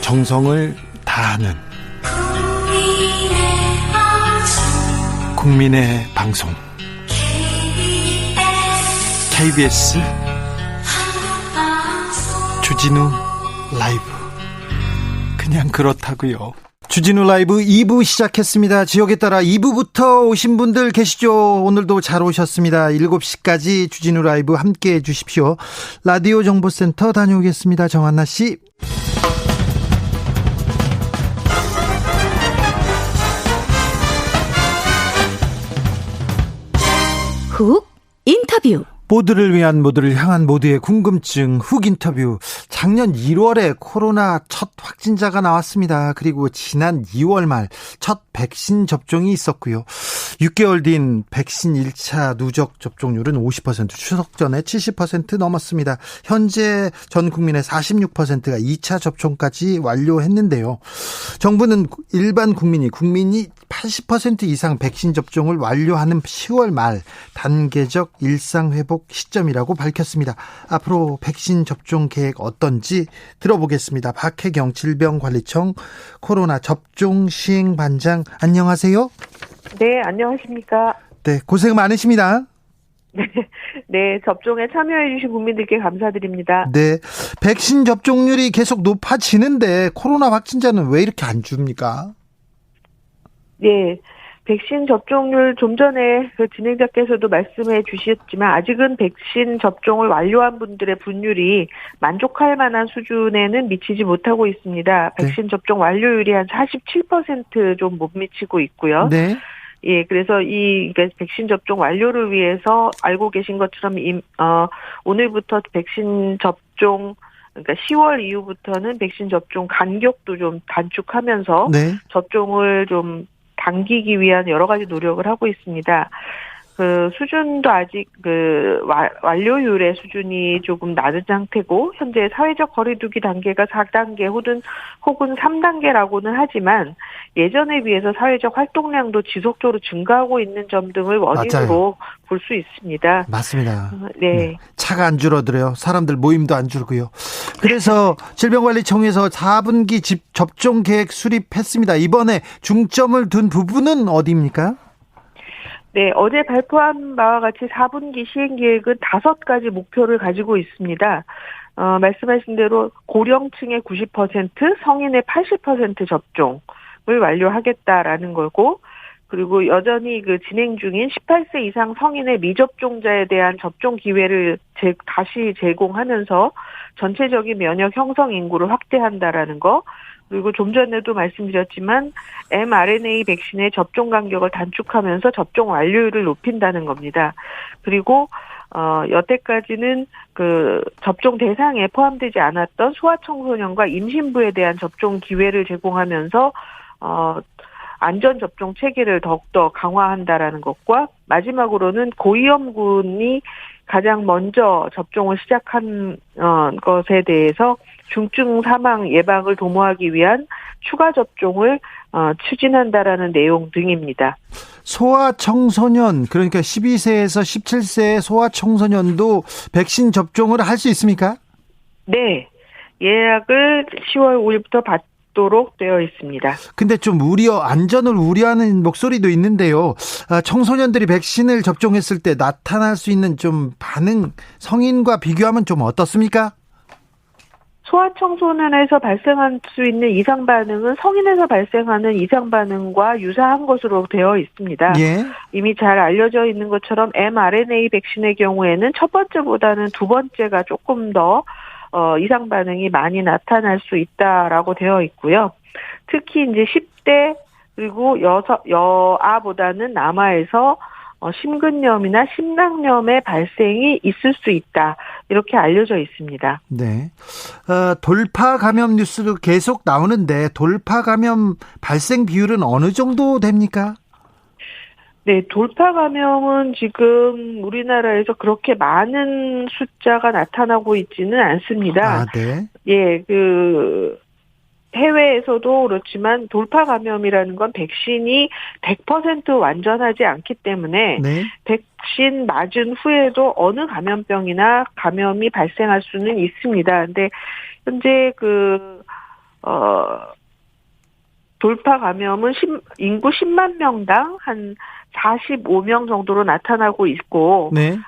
정성을 다하는 국민의 방송 KBS 주진우 라이브. 그냥 그렇다고요. 주진우 라이브 2부 시작했습니다. 지역에 따라 2부부터 오신 분들 계시죠? 오늘도 잘 오셨습니다. 7시까지 주진우 라이브 함께해 주십시오. 라디오 정보센터 다녀오겠습니다. 정한나 씨. 훅 인터뷰. 모두를 위한, 모두를 향한, 모두의 궁금증 훅 인터뷰. 작년 1월에 코로나 첫 확진자가 나왔습니다. 그리고 지난 2월 말 첫 백신 접종이 있었고요. 6개월 뒤인 백신 1차 누적 접종률은 50%, 추석 전에 70% 넘었습니다. 현재 전 국민의 46%가 2차 접종까지 완료했는데요. 정부는 일반 국민이 80% 이상 백신 접종을 완료하는 10월 말 단계적 일상 회복 시점이라고 밝혔습니다. 앞으로 백신 접종 계획 어떤지 들어보겠습니다. 박혜경 질병관리청 코로나 접종 시행 반장, 안녕하세요. 네, 안녕하십니까. 네, 고생 많으십니다. 네, 접종에 참여해 주신 국민들께 감사드립니다. 네, 백신 접종률이 계속 높아지는데 코로나 확진자는 왜 이렇게 안 줍니까? 네, 백신 접종률 좀 전에 그 진행자께서도 말씀해 주셨지만 아직은 백신 접종을 완료한 분들의 분율이 만족할 만한 수준에는 미치지 못하고 있습니다. 백신 접종 완료율이 한 47% 좀 못 미치고 있고요. 네. 예, 그래서 그러니까 백신 접종 완료를 위해서 알고 계신 것처럼 오늘부터 백신 접종, 그러니까 10월 이후부터는 백신 접종 간격도 좀 단축하면서 네. 접종을 좀 당기기 위한 여러 가지 노력을 하고 있습니다. 그 수준도 아직 완료율의 수준이 조금 낮은 상태고, 현재 사회적 거리두기 단계가 4단계 혹은 3단계라고는 하지만 예전에 비해서 사회적 활동량도 지속적으로 증가하고 있는 점 등을 원인으로 볼 수 있습니다. 맞습니다. 네. 차가 안 줄어들어요. 사람들 모임도 안 줄고요. 그래서 질병관리청에서 4분기 접종 계획 수립했습니다. 이번에 중점을 둔 부분은 어디입니까? 네, 어제 발표한 바와 같이 4분기 시행 계획은 5가지 목표를 가지고 있습니다. 말씀하신 대로 고령층의 90%, 성인의 80% 접종을 완료하겠다라는 거고, 그리고 여전히 진행 중인 18세 이상 성인의 미접종자에 대한 접종 기회를 다시 제공하면서 전체적인 면역 형성 인구를 확대한다라는 거, 그리고 좀 전에도 말씀드렸지만 mRNA 백신의 접종 간격을 단축하면서 접종 완료율을 높인다는 겁니다. 그리고 여태까지는 접종 대상에 포함되지 않았던 소아청소년과 임신부에 대한 접종 기회를 제공하면서 안전 접종 체계를 더욱더 강화한다라는 것과, 마지막으로는 고위험군이 가장 먼저 접종을 시작한 것에 대해서 중증 사망 예방을 도모하기 위한 추가 접종을 추진한다라는 내용 등입니다. 소아청소년, 그러니까 12세에서 17세의 소아청소년도 백신 접종을 할 수 있습니까? 네. 예약을 10월 5일부터 받도록 되어 있습니다. 근데 좀 안전을 우려하는 목소리도 있는데요. 청소년들이 백신을 접종했을 때 나타날 수 있는 좀 반응, 성인과 비교하면 좀 어떻습니까? 소아청소년에서 발생할 수 있는 이상 반응은 성인에서 발생하는 이상 반응과 유사한 것으로 되어 있습니다. 예. 이미 잘 알려져 있는 것처럼 mRNA 백신의 경우에는 첫 번째보다는 두 번째가 조금 더 이상 반응이 많이 나타날 수 있다라고 되어 있고요. 특히 이제 10대 그리고 여아보다는 남아에서 심근염이나 심낭염의 발생이 있을 수 있다, 이렇게 알려져 있습니다. 네. 돌파 감염 뉴스도 계속 나오는데 돌파 감염 발생 비율은 어느 정도 됩니까? 네, 돌파 감염은 지금 우리나라에서 그렇게 많은 숫자가 나타나고 있지는 않습니다. 아, 네. 예, 해외에서도 그렇지만 돌파 감염이라는 건 백신이 100% 완전하지 않기 때문에, 네, 백신 맞은 후에도 어느 감염병이나 감염이 발생할 수는 있습니다. 근데 현재 돌파 감염은 인구 10만 명당 한 45명 정도로 나타나고 있고, 네.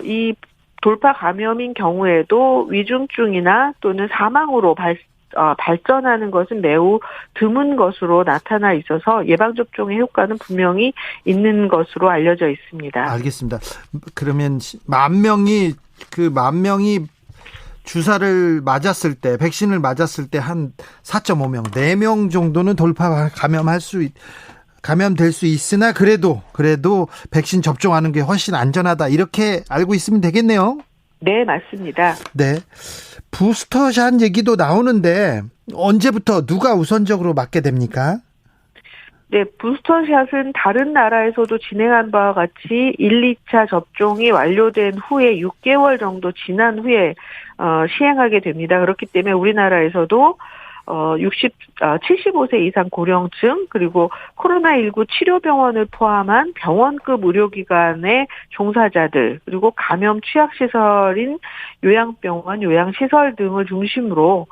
이 돌파 감염인 경우에도 위중증이나 또는 사망으로 발전하는 것은 매우 드문 것으로 나타나 있어서 예방접종의 효과는 분명히 있는 것으로 알려져 있습니다. 알겠습니다. 그러면 10,000명이 주사를 맞았을 때, 백신을 맞았을 때 한 4.5명, 4명 정도는 돌파 감염될 수 있으나 그래도 백신 접종하는 게 훨씬 안전하다, 이렇게 알고 있으면 되겠네요. 네, 맞습니다. 네. 부스터샷 얘기도 나오는데 언제부터 누가 우선적으로 맞게 됩니까? 네, 부스터샷은 다른 나라에서도 진행한 바와 같이 1, 2차 접종이 완료된 후에 6개월 정도 지난 후에 시행하게 됩니다. 그렇기 때문에 우리나라에서도 75세 이상 고령층, 그리고 코로나19 치료병원을 포함한 병원급 의료기관의 종사자들, 그리고 감염 취약시설인 요양병원, 요양시설 등을 중심으로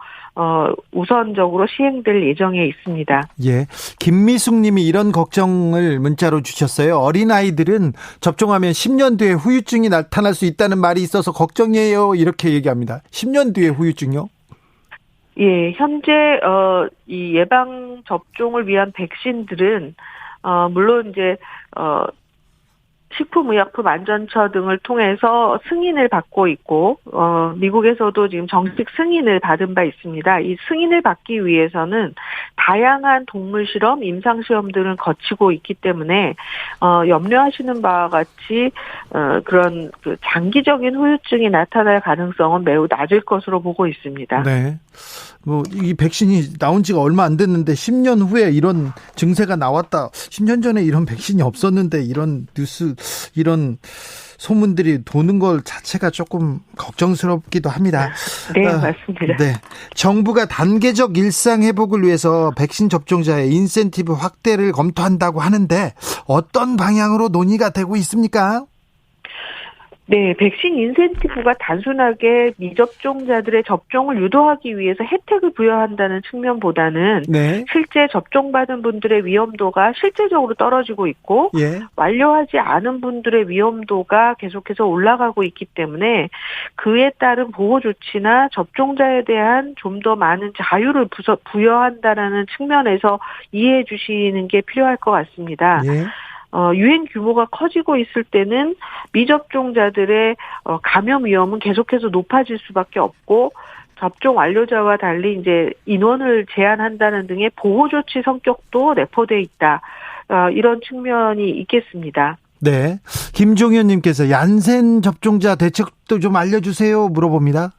우선적으로 시행될 예정에 있습니다. 예. 김미숙 님이 이런 걱정을 문자로 주셨어요. 어린아이들은 접종하면 10년 뒤에 후유증이 나타날 수 있다는 말이 있어서 걱정이에요, 이렇게 얘기합니다. 10년 뒤에 후유증이요? 예, 현재 이 예방 접종을 위한 백신들은 물론 이제 식품의약품안전처 등을 통해서 승인을 받고 있고, 미국에서도 지금 정식 승인을 받은 바 있습니다. 이 승인을 받기 위해서는 다양한 동물 실험, 임상 시험 등을 거치고 있기 때문에, 염려하시는 바와 같이, 그런 장기적인 후유증이 나타날 가능성은 매우 낮을 것으로 보고 있습니다. 네. 이 백신이 나온 지가 얼마 안 됐는데 10년 후에 이런 증세가 나왔다. 10년 전에 이런 백신이 없었는데 이런 뉴스, 이런 소문들이 도는 것 자체가 조금 걱정스럽기도 합니다. 네, 맞습니다. 네. 정부가 단계적 일상 회복을 위해서 백신 접종자의 인센티브 확대를 검토한다고 하는데 어떤 방향으로 논의가 되고 있습니까? 네, 백신 인센티브가 단순하게 미접종자들의 접종을 유도하기 위해서 혜택을 부여한다는 측면보다는 네. 실제 접종받은 분들의 위험도가 실제적으로 떨어지고 있고, 예. 완료하지 않은 분들의 위험도가 계속해서 올라가고 있기 때문에 그에 따른 보호 조치나 접종자에 대한 좀 더 많은 자유를 부여한다라는 측면에서 이해해 주시는 게 필요할 것 같습니다. 예. 유행 규모가 커지고 있을 때는 미접종자들의 감염 위험은 계속해서 높아질 수밖에 없고, 접종 완료자와 달리 이제 인원을 제한한다는 등의 보호 조치 성격도 내포돼 있다. 이런 측면이 있겠습니다. 네. 김종현님께서 얀센 접종자 대책도 좀 알려주세요, 물어봅니다.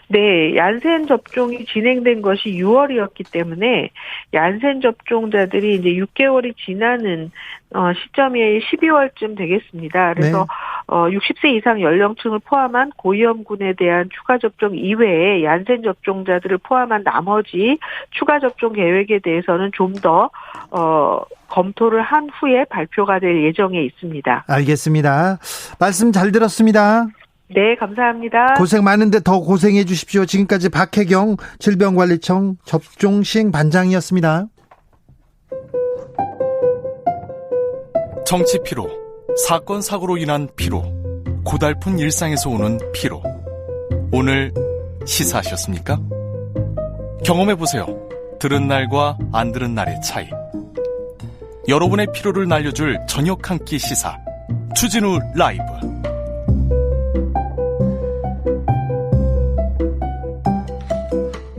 네, 얀센 접종이 진행된 것이 6월이었기 때문에 얀센 접종자들이 이제 6개월이 지나는 시점이 12월쯤 되겠습니다. 그래서 네. 60세 이상 연령층을 포함한 고위험군에 대한 추가 접종 이외에 얀센 접종자들을 포함한 나머지 추가 접종 계획에 대해서는 좀 더 검토를 한 후에 발표가 될 예정에 있습니다. 알겠습니다. 말씀 잘 들었습니다. 네, 감사합니다. 고생 많은데 더 고생해 주십시오. 지금까지 박혜경 질병관리청 접종시행반장이었습니다. 정치 피로, 사건 사고로 인한 피로, 고달픈 일상에서 오는 피로. 오늘 시사하셨습니까? 경험해보세요. 들은 날과 안 들은 날의 차이. 여러분의 피로를 날려줄 저녁 한 끼 시사 추진우 라이브.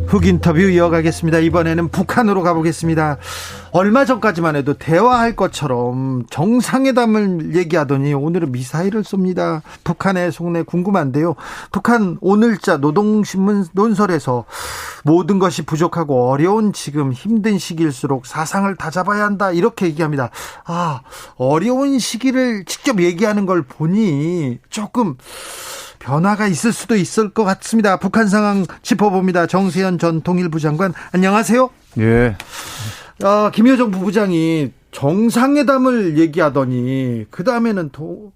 훅 인터뷰 이어가겠습니다. 이번에는 북한으로 가보겠습니다. 얼마 전까지만 해도 대화할 것처럼 정상회담을 얘기하더니 오늘은 미사일을 쏩니다. 북한의 속내 궁금한데요. 북한 오늘자 노동신문 논설에서 모든 것이 부족하고 어려운 지금 힘든 시기일수록 사상을 다잡아야 한다, 이렇게 얘기합니다. 어려운 시기를 직접 얘기하는 걸 보니 조금 변화가 있을 수도 있을 것 같습니다. 북한 상황 짚어봅니다. 정세현 전 통일부 장관, 안녕하세요. 예. 김여정 부부장이 정상회담을 얘기하더니 그 다음에는 또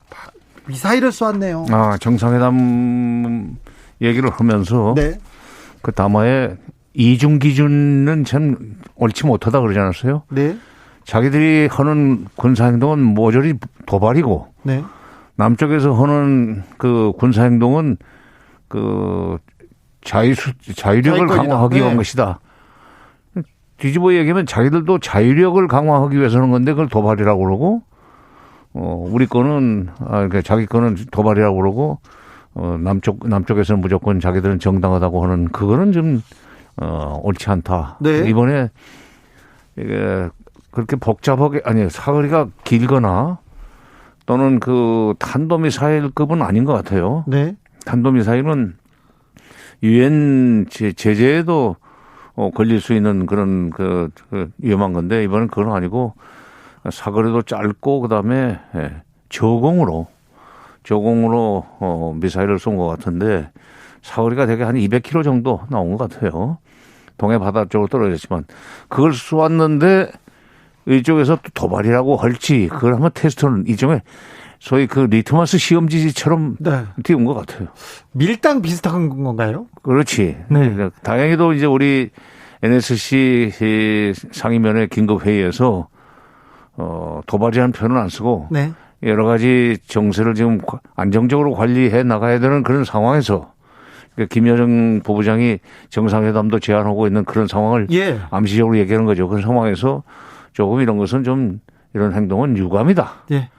미사일을 쏘았네요. 정상회담 얘기를 하면서 네. 그 담화에 이중 기준은 참 옳지 못하다 그러지 않았어요? 네. 자기들이 하는 군사행동은 모조리 도발이고, 네. 남쪽에서 하는 그 군사행동은 그 자유력을 강화하기 위한 것이다. 뒤집어 얘기하면 자기들도 자유력을 강화하기 위해서 하는 건데 그걸 도발이라고 그러고, 우리 거는, 그러니까 자기 거는 도발이라고 그러고, 남쪽에서는 무조건 자기들은 정당하다고 하는 그거는 좀, 옳지 않다. 네. 이번에 이게 그렇게 복잡하게, 아니, 사거리가 길거나 또는 그 탄도미사일급은 아닌 것 같아요. 네. 탄도미사일은 유엔 제재에도 걸릴 수 있는 그런 그 위험한 건데 이번엔 그건 아니고 사거리도 짧고 그다음에 저공으로 미사일을 쏜 것 같은데 사거리가 되게 한 200km 정도 나온 것 같아요. 동해 바다 쪽으로 떨어졌지만 그걸 쏘았는데 이쪽에서 또 도발이라고 할지 그걸 한번 테스트는 이종에 소위 그 리트머스 시험지처럼 네. 띄운 것 같아요. 밀당 비슷한 건가요? 그렇지. 네. 다행히도 이제 우리 NSC 상임위원회 긴급회의에서 도발이라는 표현은 안 쓰고 네. 여러 가지 정세를 지금 안정적으로 관리해 나가야 되는 그런 상황에서 김여정 부부장이 정상회담도 제안하고 있는 그런 상황을 예. 암시적으로 얘기하는 거죠. 그런 상황에서 조금 이런 것은 좀 이런 행동은 유감이다. 예.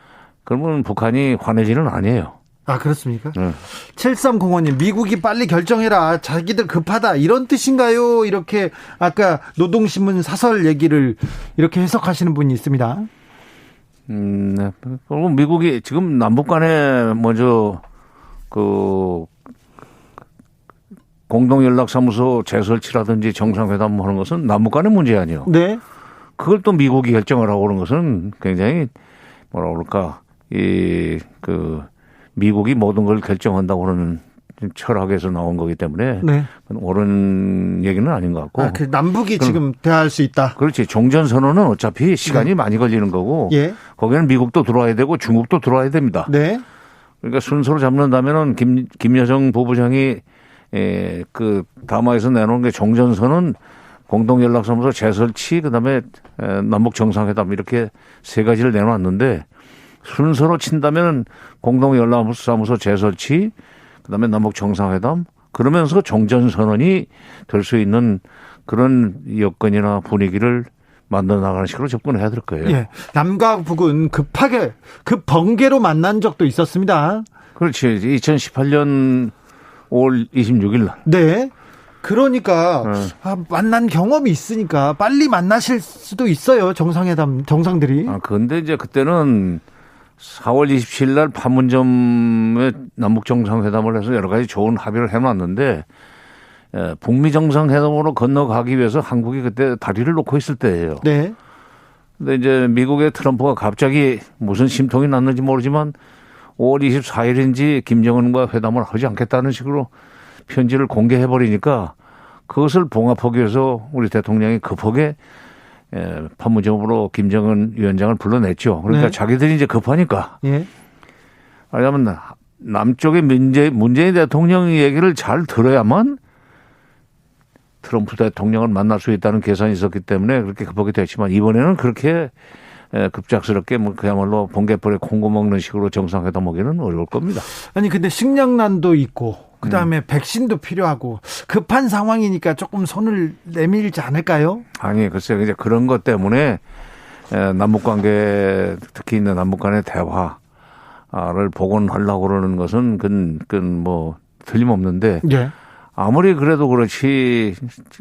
그러면 북한이 화내지는 아니에요. 아, 그렇습니까? 네. 7305님, 미국이 빨리 결정해라. 자기들 급하다. 이런 뜻인가요? 이렇게 아까 노동신문 사설 얘기를 이렇게 해석하시는 분이 있습니다. 네. 그리고 미국이 지금 남북 간에 먼저 그 공동연락사무소 재설치라든지 정상회담 하는 것은 남북 간의 문제 아니에요. 네. 그걸 또 미국이 결정을 하고 그런 것은 굉장히 뭐라 그럴까, 미국이 모든 걸 결정한다고 하는 철학에서 나온 거기 때문에 네. 옳은 얘기는 아닌 것 같고. 그 남북이 지금 대화할 수 있다. 그렇지. 종전선언은 어차피 시간이 많이 걸리는 거고. 예. 거기는 미국도 들어와야 되고 중국도 들어와야 됩니다. 네. 그러니까 순서로 잡는다면은 김여정 부부장이 그 담화에서 내놓은 게 종전선언, 공동연락사무소 재설치, 그다음에 남북 정상회담 이렇게 세 가지를 내놓았는데 순서로 친다면 공동연락사무소 재설치, 그다음에 남북 정상회담, 그러면서 종전선언이 될 수 있는 그런 여건이나 분위기를 만들어 나가는 식으로 접근해야 될 거예요. 예. 남과 북은 급하게 번개로 만난 적도 있었습니다. 그렇지. 2018년 5월 26일 날. 네. 그러니까 만난 경험이 있으니까 빨리 만나실 수도 있어요. 정상들이. 그런데 이제 그때는 4월 27일 날 판문점에 남북 정상회담을 해서 여러 가지 좋은 합의를 해놨는데 북미 정상회담으로 건너가기 위해서 한국이 그때 다리를 놓고 있을 때예요. 네. 근데 이제 미국의 트럼프가 갑자기 무슨 심통이 났는지 모르지만 5월 24일인지 김정은과 회담을 하지 않겠다는 식으로 편지를 공개해 버리니까 그것을 봉합하기 위해서 우리 대통령이 급하게 판문점으로 김정은 위원장을 불러냈죠. 그러니까 네. 자기들이 이제 급하니까. 예. 왜냐하면 남쪽의 문재인 대통령 얘기를 잘 들어야만 트럼프 대통령을 만날 수 있다는 계산이 있었기 때문에 그렇게 급하게 됐지만 이번에는 그렇게 급작스럽게 그야말로 번개불에 콩고 먹는 식으로 정상회담 오기는 어려울 겁니다. 아니 근데 식량난도 있고 그다음에 백신도 필요하고 급한 상황이니까 조금 손을 내밀지 않을까요? 아니 글쎄요. 이제 그런 것 때문에 남북관계 특히 있는 남북 간의 대화를 복원하려고 그러는 것은 그건 뭐 틀림없는데 예. 아무리 그래도 그렇지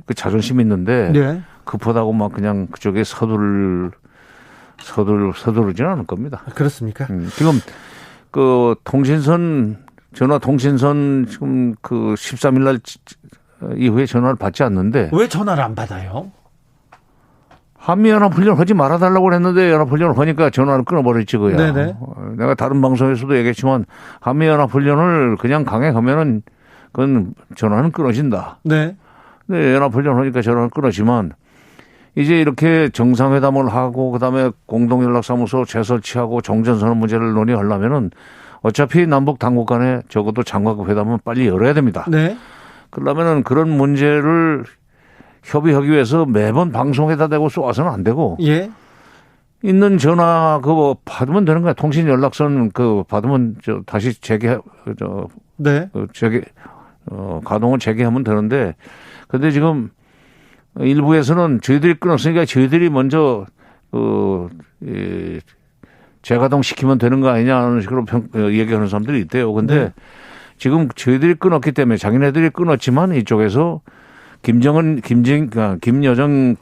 그 자존심 있는데 예. 급하다고 막 그냥 그쪽에 서두르지는 않을 겁니다. 그렇습니까? 지금 그 전화 통신선 지금 그 13일 날 이후에 전화를 받지 않는데 왜 전화를 안 받아요? 한미연합훈련 하지 말아달라고 그랬는데 연합훈련을 하니까 전화를 끊어버렸지 그야. 네네. 내가 다른 방송에서도 얘기했지만 한미연합훈련을 그냥 강행하면은 그건 전화는 끊어진다. 네. 네, 연합훈련 하니까 전화는 끊어지만 이제 이렇게 정상회담을 하고 그다음에 공동연락사무소 재설치하고 종전선언 문제를 논의하려면은 어차피 남북 당국 간에 적어도 장관급 회담은 빨리 열어야 됩니다. 네. 그러려면은 그런 문제를 협의하기 위해서 매번 방송에다 대고 쏘아서는 안 되고 예. 있는 전화 그거 받으면 되는 거야. 통신 연락선 그 받으면 다시 네. 가동을 재개하면 되는데 근데 지금 일부에서는 저희들이 끊었으니까 저희들이 먼저 재가동 시키면 되는 거 아니냐는 식으로 얘기하는 사람들이 있대요. 근데 네. 지금 저희들이 끊었기 때문에 자기네들이 끊었지만 이쪽에서 김여정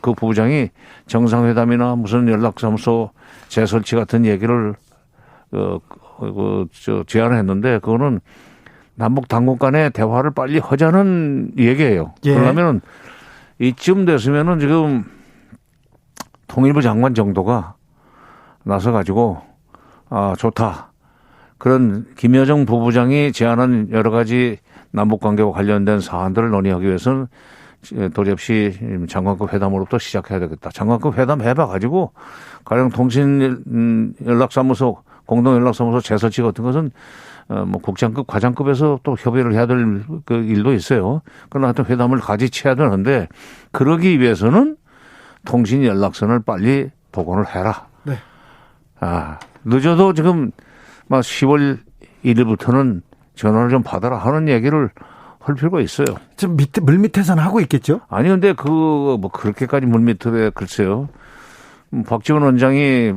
그 부부장이 정상회담이나 무슨 연락사무소 재설치 같은 얘기를 제안했는데 그거는 남북 당국 간의 대화를 빨리 하자는 얘기예요. 예. 그러려면 이쯤 됐으면은 지금 통일부 장관 정도가 나서 가지고 좋다. 그런 김여정 부부장이 제안한 여러 가지 남북 관계와 관련된 사안들을 논의하기 위해서는 도리없이 장관급 회담으로부터 시작해야 되겠다. 장관급 회담 해봐가지고 가령 통신 연락사무소 공동 연락사무소 재설치 같은 것은 뭐 국장급 과장급에서 또 협의를 해야 될 그 일도 있어요. 그러나 하여튼 회담을 가지쳐야 되는데 그러기 위해서는 통신 연락선을 빨리 복원을 해라. 네. 늦어도 지금 막 10월 1일부터는 전화를 좀 받아라 하는 얘기를 할 필요가 있어요. 좀 물밑에서는 하고 있겠죠? 아니 근데 뭐 그렇게까지 물밑에 글쎄요. 박지원 원장이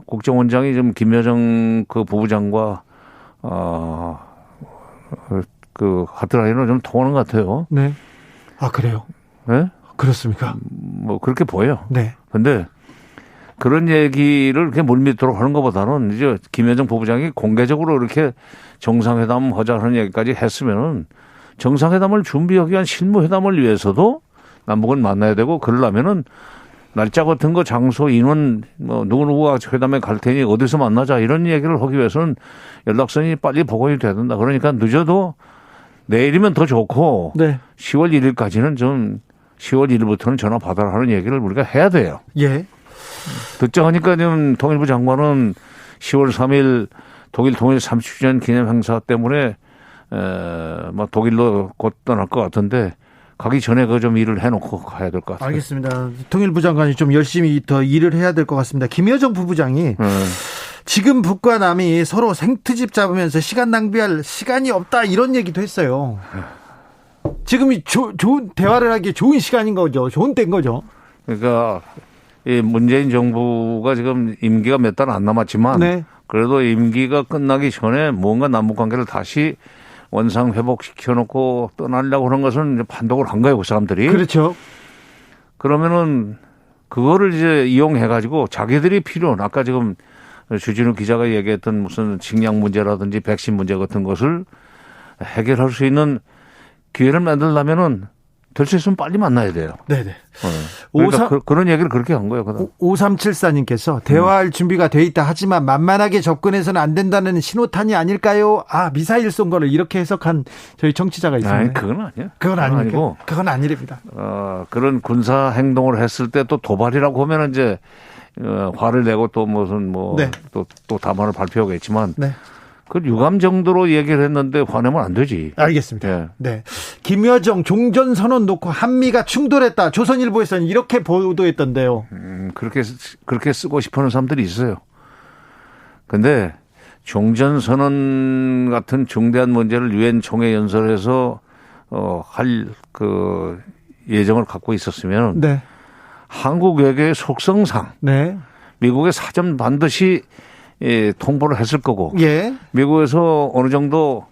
국정원장이 좀 김여정 그 부부장과 그 하트라인으로 좀 통하는 것 같아요. 네. 그래요? 네? 그렇습니까? 뭐 그렇게 보여요. 네. 근데 그런 얘기를 이렇게 물밑으로 하는 것보다는 이제 김여정 부부장이 공개적으로 이렇게 정상회담 하자는 얘기까지 했으면은 정상회담을 준비하기 위한 실무회담을 위해서도 남북은 만나야 되고 그러려면은 날짜 같은 거 장소 인원 뭐 누구누구가 회담에 갈 테니 어디서 만나자 이런 얘기를 하기 위해서는 연락선이 빨리 복원이 돼야 된다. 그러니까 늦어도 내일이면 더 좋고 네. 10월 1일까지는 좀 10월 1일부터는 전화 받아라 하는 얘기를 우리가 해야 돼요. 예. 듣자하니까 지금 통일부 장관은 10월 3일 독일 통일 30주년 기념 행사 때문에 막 독일로 곧 떠날 것 같은데 가기 전에 그 좀 일을 해놓고 가야 될 것 같아요. 알겠습니다. 통일부 장관이 좀 열심히 더 일을 해야 될 것 같습니다. 김여정 부부장이 지금 북과 남이 서로 생트집 잡으면서 시간 낭비할 시간이 없다 이런 얘기도 했어요. 지금이 좋은 대화를 하기에 좋은 시간인 거죠. 좋은 때인 거죠. 그러니까 이 문재인 정부가 지금 임기가 몇 달 안 남았지만 네. 그래도 임기가 끝나기 전에 뭔가 남북 관계를 다시 원상 회복시켜놓고 떠나려고 하는 것은 이제 판독을 한 거예요, 그 사람들이. 그렇죠. 그러면은 그거를 이제 이용해가지고 자기들이 필요한 아까 지금 주진우 기자가 얘기했던 무슨 식량 문제라든지 백신 문제 같은 것을 해결할 수 있는 기회를 만들려면은 될 수 있으면 빨리 만나야 돼요. 네네. 그러니까 그런 얘기를 그렇게 한 거예요. 5374님께서 대화할 준비가 돼 있다 하지만 만만하게 접근해서는 안 된다는 신호탄이 아닐까요? 미사일 쏜 거를 이렇게 해석한 저희 청취자가 있습니다. 아니, 그건 아니에요. 그건 아니고. 아니고. 그건 아니랍니다. 그런 군사 행동을 했을 때 또 도발이라고 하면 이제 화를 내고 또 무슨 네. 또 담화를 발표하겠지만 네. 그 유감 정도로 얘기를 했는데 화내면 안 되지. 알겠습니다. 예. 네. 김여정 종전선언 놓고 한미가 충돌했다. 조선일보에서는 이렇게 보도했던데요. 그렇게 쓰고 싶어하는 사람들이 있어요. 근데 종전선언 같은 중대한 문제를 유엔 총회 연설에서 할 그 예정을 갖고 있었으면 네. 한국 한국 외교의 속성상 네. 미국의 사전 반드시 통보를 했을 거고 예. 미국에서 어느 정도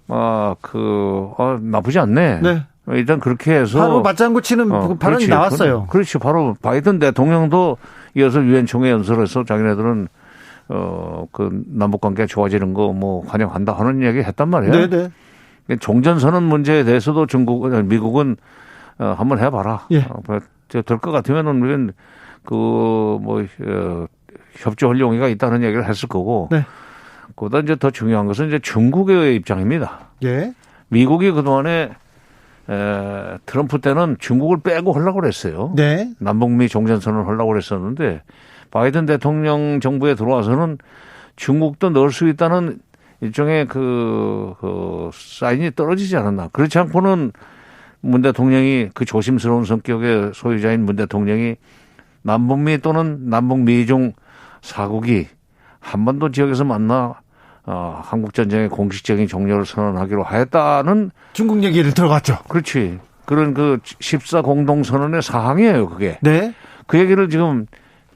나쁘지 않네. 네. 일단 그렇게 해서 바로 맞장구 치는 발언이 그렇지. 나왔어요. 그렇지. 바로 바이든 대통령도 이어서 유엔 총회 연설에서 자기네들은 그 남북 관계가 좋아지는 거 뭐 환영한다 하는 얘기 했단 말이에요. 네네. 종전선언 문제에 대해서도 미국은 한번 해봐라. 예. 될 것 같으면은 우리는 협조할 용의가 있다는 얘기를 했을 거고. 네. 그보다 이제 더 중요한 것은 이제 중국의 입장입니다. 예. 미국이 그동안에 트럼프 때는 중국을 빼고 하려고 그랬어요. 네. 남북미 종전선언을 하려고 그랬었는데 바이든 대통령 정부에 들어와서는 중국도 넣을 수 있다는 일종의 그 사인이 떨어지지 않았나. 그렇지 않고는 문 대통령이 그 조심스러운 성격의 소유자인 문 대통령이 남북미 또는 남북미중 4국이 한반도 지역에서 만나 한국전쟁의 공식적인 종료를 선언하기로 하였다는 중국 얘기를 들어갔죠. 그렇지. 그런 그 14 공동선언의 사항이에요, 그게. 네. 그 얘기를 지금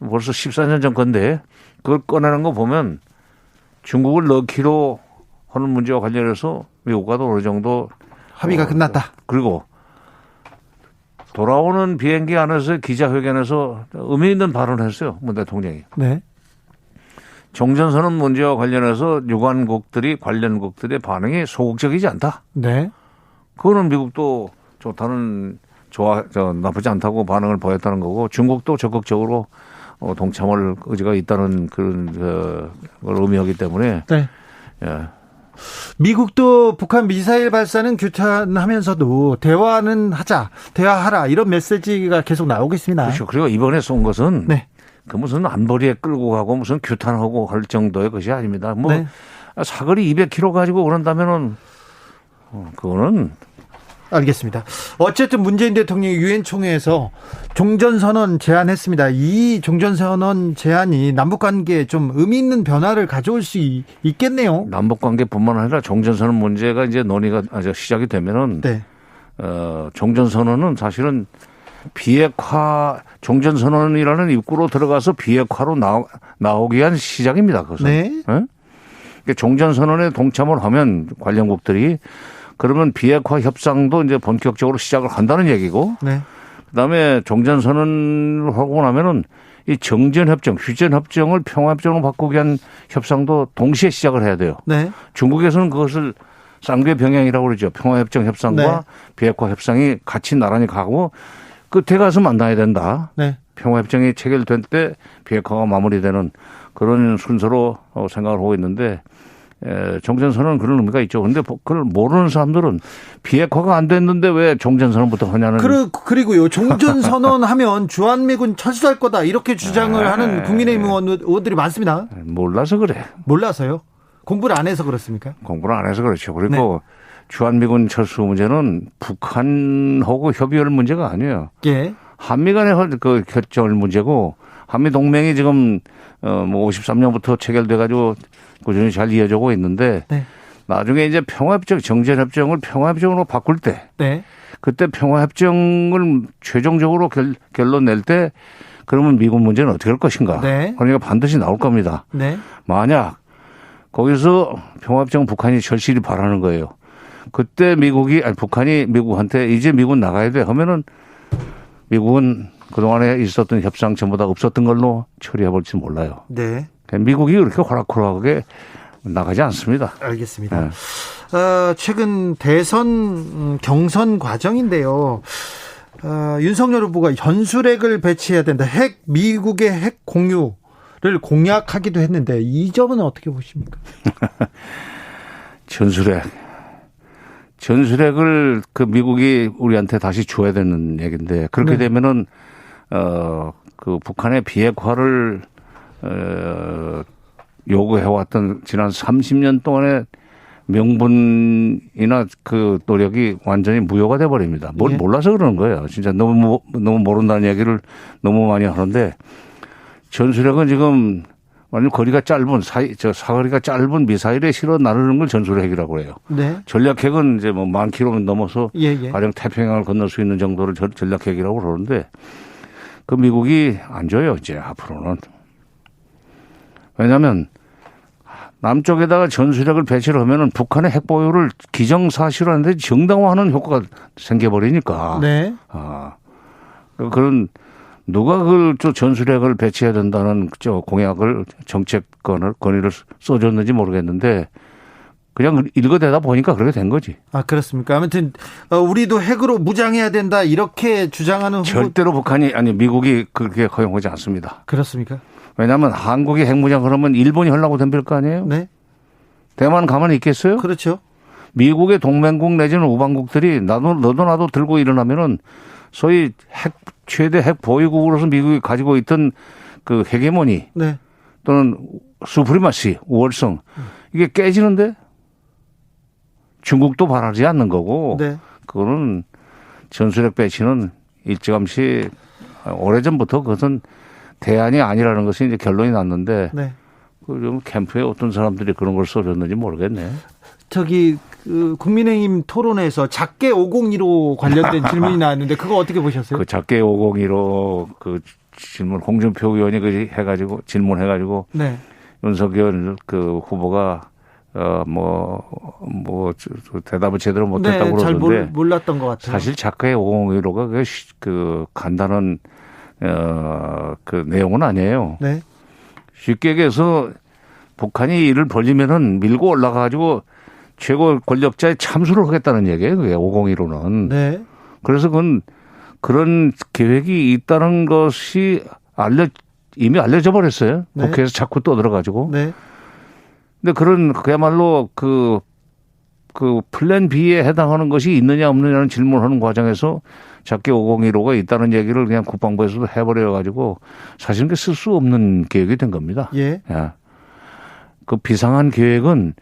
벌써 14년 전 건데 그걸 꺼내는 거 보면 중국을 넣기로 하는 문제와 관련해서 미국과도 어느 정도 합의가 끝났다. 그리고 돌아오는 비행기 안에서 기자회견에서 의미 있는 발언을 했어요. 문 대통령이. 네. 종전선언 문제와 관련해서 유관국들이 관련국들의 반응이 소극적이지 않다. 네. 그거는 미국도 나쁘지 않다고 반응을 보였다는 거고 중국도 적극적으로 동참할 의지가 있다는 그런 걸 의미하기 때문에. 네. 예. 미국도 북한 미사일 발사는 규탄하면서도 대화하라 이런 메시지가 계속 나오겠습니다. 그렇죠. 그리고 이번에 쏜 것은 네. 그 무슨 안보리에 끌고 가고 무슨 규탄하고 할 정도의 것이 아닙니다. 뭐 네. 사거리 200km 가지고 그런다면은 그거는 알겠습니다. 어쨌든 문재인 대통령이 유엔 총회에서 종전선언 제안했습니다. 이 종전선언 제안이 남북관계에 좀 의미 있는 변화를 가져올 수 있겠네요. 남북관계뿐만 아니라 종전선언 문제가 이제 논의가 시작이 되면은 네. 종전선언은 사실은 비핵화 종전선언이라는 입구로 들어가서 비핵화로 나오기 위한 시작입니다. 그것은. 네. 네? 그러니까 종전선언에 동참을 하면 관련국들이 그러면 비핵화 협상도 이제 본격적으로 시작을 한다는 얘기고. 네. 그다음에 종전선언을 하고 나면은 이 정전협정, 휴전협정을 평화협정으로 바꾸기 위한 협상도 동시에 시작을 해야 돼요. 네. 중국에서는 그것을 쌍궤 병행이라고 그러죠. 평화협정 협상과 네. 비핵화 협상이 같이 나란히 가고 끝에 가서 만나야 된다. 네. 평화협정이 체결될 때 비핵화가 마무리되는 그런 순서로 생각을 하고 있는데 종전선언은 그런 의미가 있죠. 그런데 그걸 모르는 사람들은 비핵화가 안 됐는데 왜 종전선언부터 하냐는. 그리고요. 종전선언하면 주한미군 철수할 거다 이렇게 주장을 하는 국민의힘 의원들이 많습니다. 몰라서 그래. 몰라서요? 공부를 안 해서 그렇습니까? 공부를 안 해서 그렇죠. 그리고 주한미군 철수 문제는 북한하고 협의할 문제가 아니에요. 예. 한미 간의 그 결정을 문제고 한미 동맹이 지금 뭐 53년부터 체결돼 가지고 꾸준히 잘 이어지고 있는데 네. 나중에 이제 평화협정 정전협정을 평화협정으로 바꿀 때 네. 그때 평화협정을 최종적으로 결론 낼 때 그러면 미국 문제는 어떻게 할 것인가. 네. 그러니까 반드시 나올 겁니다. 네. 만약 거기서 평화협정 북한이 절실히 바라는 거예요. 그때 북한이 미국한테 이제 미국 나가야 돼 하면은 미국은 그동안에 있었던 협상 전부 다 없었던 걸로 처리해 볼지 몰라요. 네. 미국이 그렇게 호락호락하게 나가지 않습니다. 알겠습니다. 네. 최근 대선 경선 과정인데요. 윤석열 후보가 현수핵을 배치해야 된다. 미국의 핵 공유를 공약하기도 했는데 이 점은 어떻게 보십니까? 전술핵을 그 미국이 우리한테 다시 줘야 되는 얘기인데 그렇게 네. 되면은 그 북한의 비핵화를 요구해왔던 지난 30년 동안의 명분이나 그 노력이 완전히 무효가 돼버립니다. 뭘 예. 몰라서 그러는 거예요. 진짜 너무 모른다는 얘기를 너무 많이 하는데 전술핵은 지금 완전 거리가 짧은 사거리가 짧은 미사일에 실어 나르는 걸 전술핵이라고 해요. 네. 전략핵은 이제 뭐 10,000km 넘어서 예. 가령 태평양을 건널 수 있는 정도를 전략핵이라고 그러는데 그 미국이 안 줘요 이제 앞으로는. 왜냐하면 남쪽에다가 전술핵을 배치를 하면은 북한의 핵 보유를 기정사실화하는데 정당화하는 효과가 생겨버리니까. 네. 그런 누가 그 전술핵을 배치해야 된다는 공약을 정책권을 써줬는지 모르겠는데 그냥 읽어대다 보니까 그렇게 된 거지. 아, 그렇습니까? 아무튼 우리도 핵으로 무장해야 된다 이렇게 주장하는 절대로 미국이 그렇게 허용하지 않습니다. 그렇습니까? 왜냐하면 한국이 핵무장 그러면 일본이 하려고 덤빌 거 아니에요? 네. 대만 가만히 있겠어요? 그렇죠. 미국의 동맹국 내지는 우방국들이 너도 나도 들고 일어나면은 소위 최대 핵 보유국으로서 미국이 가지고 있던 그 헤게모니 네. 또는 수프리마시 우월성 이게 깨지는데 중국도 바라지 않는 거고 네. 그거는 전술핵 배치는 일찌감치 오래전부터 그것은 대안이 아니라는 것이 이제 결론이 났는데 네. 그 캠프에 어떤 사람들이 그런 걸 써줬는지 모르겠네. 그 국민의힘 토론에서 작게 501호 관련된 질문이 나왔는데 그거 어떻게 보셨어요? 그 작게 501호 그 질문 홍준표 의원이 그 해가지고 질문해가지고 네. 윤석열 그 후보가 대답을 제대로 못했다고 네, 잘 그러는데 몰랐던 것 같아요. 사실 작가의 501호가 그 간단한 그 내용은 아니에요. 네. 쉽게 얘기해서 북한이 이를 벌리면은 밀고 올라가가지고 최고 권력자의 참수를 하겠다는 얘기예요. 그게 501호는. 네. 그래서 그런 계획이 있다는 것이 이미 알려져 버렸어요. 네. 국회에서 자꾸 떠들어가지고. 네. 근데 그야말로 그 플랜 B에 해당하는 것이 있느냐 없느냐는 질문하는 과정에서 작게 501호가 있다는 얘기를 그냥 국방부에서도 해버려가지고 사실은 쓸 수 없는 계획이 된 겁니다. 예. 그 비상한 계획은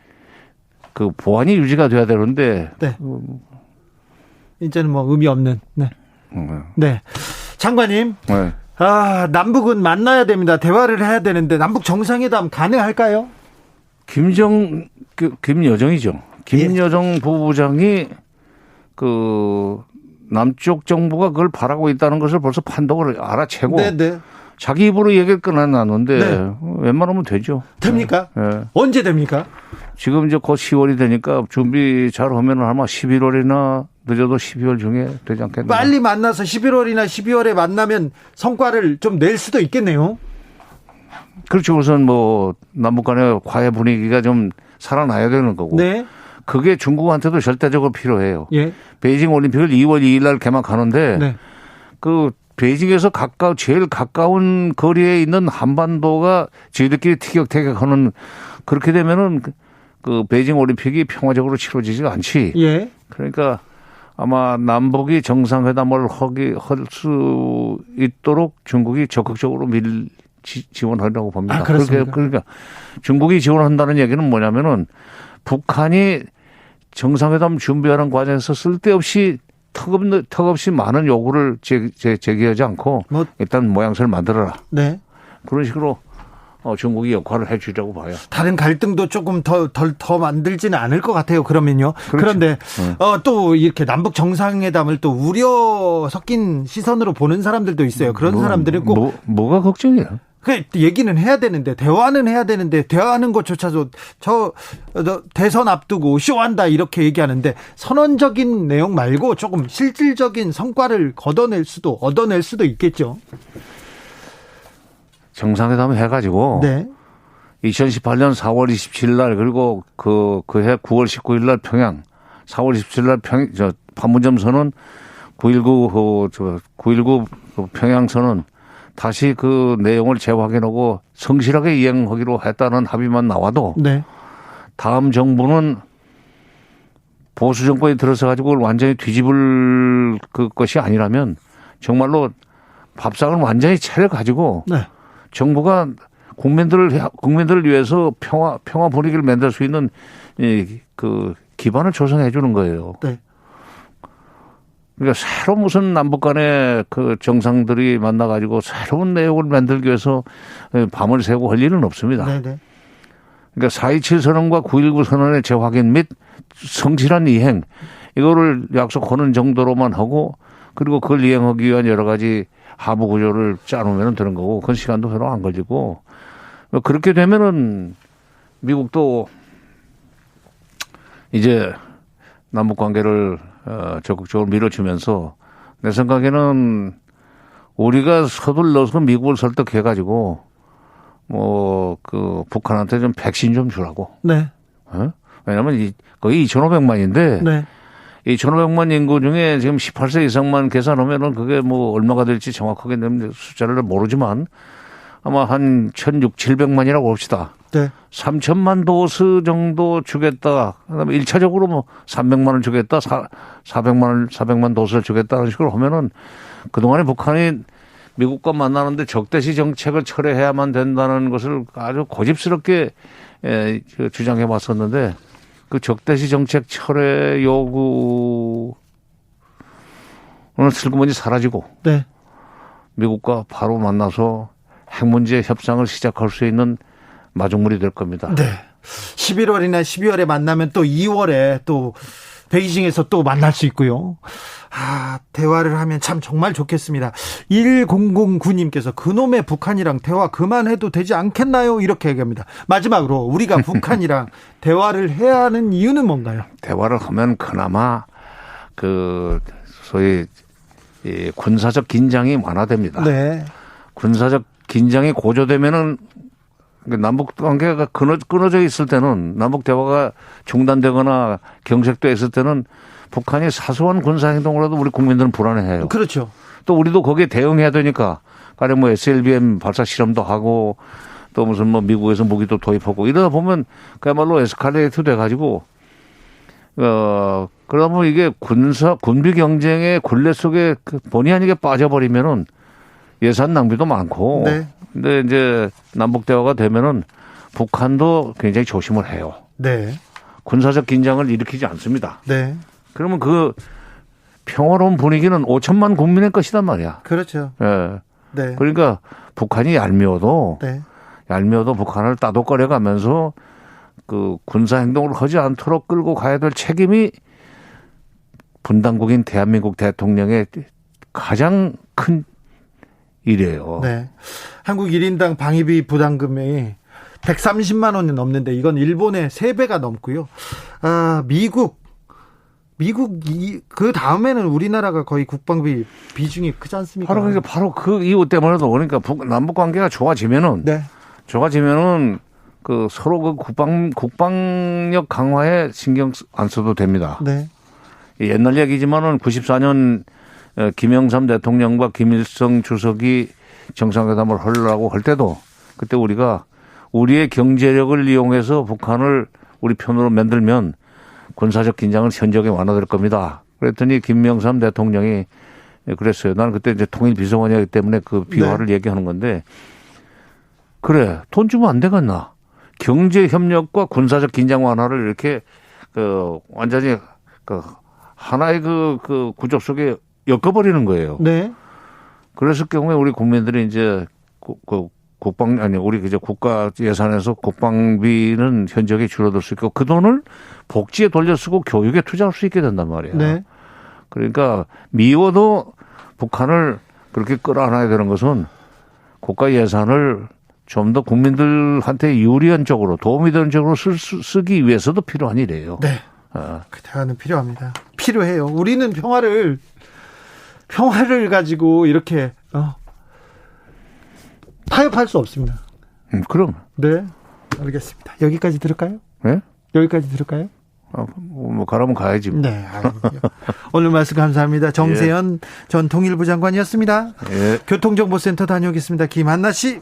그 보안이 유지가 돼야 되는데. 네. 이제는 뭐 의미 없는. 네. 네. 장관님. 네. 남북은 만나야 됩니다. 대화를 해야 되는데 남북 정상회담 가능할까요? 김여정이죠. 김여정 부부장이 그 남쪽 정부가 그걸 바라고 있다는 것을 벌써 판독을 알아채고 네네. 자기 입으로 얘기를 꺼내놨는데 네. 웬만하면 되죠. 됩니까? 네. 언제 됩니까? 지금 이제 곧 10월이 되니까 준비 잘 하면 아마 11월이나 늦어도 12월 중에 되지 않겠나. 빨리 만나서 11월이나 12월에 만나면 성과를 좀 낼 수도 있겠네요. 그렇죠. 우선 뭐 남북 간의 과외 분위기가 좀 살아나야 되는 거고. 네. 그게 중국한테도 절대적으로 필요해요. 예. 베이징 올림픽을 2월 2일 날 개막하는데 네. 그 베이징에서 제일 가까운 거리에 있는 한반도가 저희들끼리 티격태격하는 그렇게 되면은 그 베이징 올림픽이 평화적으로 치러지지가 않지. 예. 그러니까 아마 남북이 정상회담을 할 수 있도록 중국이 적극적으로 지원하려고 봅니다. 그렇습니까? 그러니까 중국이 지원한다는 얘기는 뭐냐면은 북한이 정상회담 준비하는 과정에서 쓸데없이 턱없이 많은 요구를 제기하지 않고 일단 모양새를 만들어라. 네. 그런 식으로 중국이 역할을 해 주려고 봐요. 다른 갈등도 조금 더 만들지는 않을 것 같아요. 그러면요. 그렇죠. 그런데 또 이렇게 남북 정상회담을 또 우려 섞인 시선으로 보는 사람들도 있어요. 그런 사람들은 꼭 뭐가 걱정이에요? 그 얘기는 해야 되는데 대화는 해야 되는데 대화하는 것조차도 대선 앞두고 쇼한다 이렇게 얘기하는데 선언적인 내용 말고 조금 실질적인 성과를 얻어낼 수도 있겠죠. 정상회담을 해가지고 네. 2018년 4월 27일 날 그리고 그해 9월 19일 날 평양 4월 27일 날 판문점 선언 9.19 평양 선언 다시 그 내용을 재확인하고 성실하게 이행하기로 했다는 합의만 나와도 네. 다음 정부는 보수 정권이 들어서 가지고 완전히 뒤집을 것이 아니라면 정말로 밥상을 완전히 차려가지고 네. 정부가 국민들을 위해서 평화 분위기를 만들 수 있는 그 기반을 조성해 주는 거예요. 네. 그러니까 새로 무슨 남북 간의 그 정상들이 만나가지고 새로운 내용을 만들기 위해서 밤을 새고 할 일은 없습니다. 네네. 그러니까 4.27 선언과 9.19 선언의 재확인 및 성실한 이행 이거를 약속하는 정도로만 하고 그리고 그걸 이행하기 위한 여러 가지 하부 구조를 짜놓으면 되는 거고 그 시간도 별로 안 걸리고 그렇게 되면은 미국도 이제 남북 관계를 적극적으로 밀어주면서 내 생각에는 우리가 서둘러서 미국을 설득해가지고 그 북한한테 좀 백신 좀 주라고. 네. 왜냐하면 거의 2,500만인데 네. 2,500만 인구 중에 지금 18세 이상만 계산하면은 그게 뭐 얼마가 될지 정확하게 숫자를 모르지만 아마 한 1,600~1,700만이라고 봅시다. 네. 3,000만 도스 정도 주겠다. 그다음에 1차적으로 뭐 300만 원 주겠다. 400만 도스를 주겠다는 식으로 하면은 그동안에 북한이 미국과 만나는데 적대시 정책을 철회해야만 된다는 것을 아주 고집스럽게 주장해 왔었는데 그 적대시 정책 철회 요구 그런 슬그머니 사라지고 네. 미국과 바로 만나서 핵 문제 협상을 시작할 수 있는 마중물이 될 겁니다. 네. 11월이나 12월에 만나면 또 2월에 또 베이징에서 또 만날 수 있고요. 대화를 하면 참 정말 좋겠습니다. 1009님께서 그놈의 북한이랑 대화 그만해도 되지 않겠나요? 이렇게 얘기합니다. 마지막으로 우리가 북한이랑 대화를 해야 하는 이유는 뭔가요? 대화를 하면 그나마 소위 이 군사적 긴장이 완화됩니다. 네. 군사적 긴장이 고조되면은 남북 관계가 끊어져 있을 때는 남북 대화가 중단되거나 경색돼 있을 때는 북한이 사소한 군사 행동으로도 우리 국민들은 불안해해요. 그렇죠. 또 우리도 거기에 대응해야 되니까 가령 SLBM 발사 실험도 하고 또 무슨 미국에서 무기도 도입하고 이러다 보면 그야말로 에스컬레이트 돼가지고 그러다 보면 이게 군비 경쟁의 굴레 속에 본의 아니게 빠져버리면은 예산 낭비도 많고. 네. 근데 이제 남북 대화가 되면은 북한도 굉장히 조심을 해요. 네. 군사적 긴장을 일으키지 않습니다. 네. 그러면 그 평화로운 분위기는 5천만 국민의 것이단 말이야. 그렇죠. 예. 네. 그러니까 북한이 얄미워도 북한을 따독거려 가면서 그 군사 행동을 하지 않도록 끌고 가야 될 책임이 분당국인 대한민국 대통령의 가장 큰 일이에요. 네. 한국 1인당 방위비 부담금이 130만 원이 넘는데 이건 일본의 3배가 넘고요. 미국 그 다음에는 우리나라가 거의 국방비 비중이 크지 않습니까? 바로 그 이유 때문에도 그러니까 남북 관계가 좋아지면은 그 서로 그 국방력 강화에 신경 안 써도 됩니다. 네. 옛날 얘기지만은 94년 김영삼 대통령과 김일성 주석이 정상회담을 하려고 할 때도 그때 우리가 우리의 경제력을 이용해서 북한을 우리 편으로 만들면 군사적 긴장은 현저하게 완화될 겁니다. 그랬더니 김영삼 대통령이 그랬어요. 나는 그때 이제 통일비서관이었기 때문에 그 비화를 얘기하는 건데 그래 돈 주면 안 되겠나? 경제 협력과 군사적 긴장 완화를 이렇게 완전히 하나의 그 구조 속에 엮어버리는 거예요. 네. 그랬을 경우에 우리 국민들이 이제 우리 이제 국가 예산에서 국방비는 현저하게 줄어들 수 있고 그 돈을 복지에 돌려 쓰고 교육에 투자할 수 있게 된단 말이에요. 네. 그러니까 미워도 북한을 그렇게 끌어안아야 되는 것은 국가 예산을 좀 더 국민들한테 유리한 쪽으로 도움이 되는 쪽으로 쓰기 위해서도 필요한 일이에요. 네. 그 대화는 필요합니다. 필요해요. 우리는 평화를 가지고 이렇게 타협할 수 없습니다. 그럼. 네. 알겠습니다. 여기까지 들을까요? 네? 여기까지 들을까요? 가라면 가야지. 네. 오늘 말씀 감사합니다. 정세현 전 통일부 장관이었습니다. 교통정보센터 다녀오겠습니다. 김한나 씨.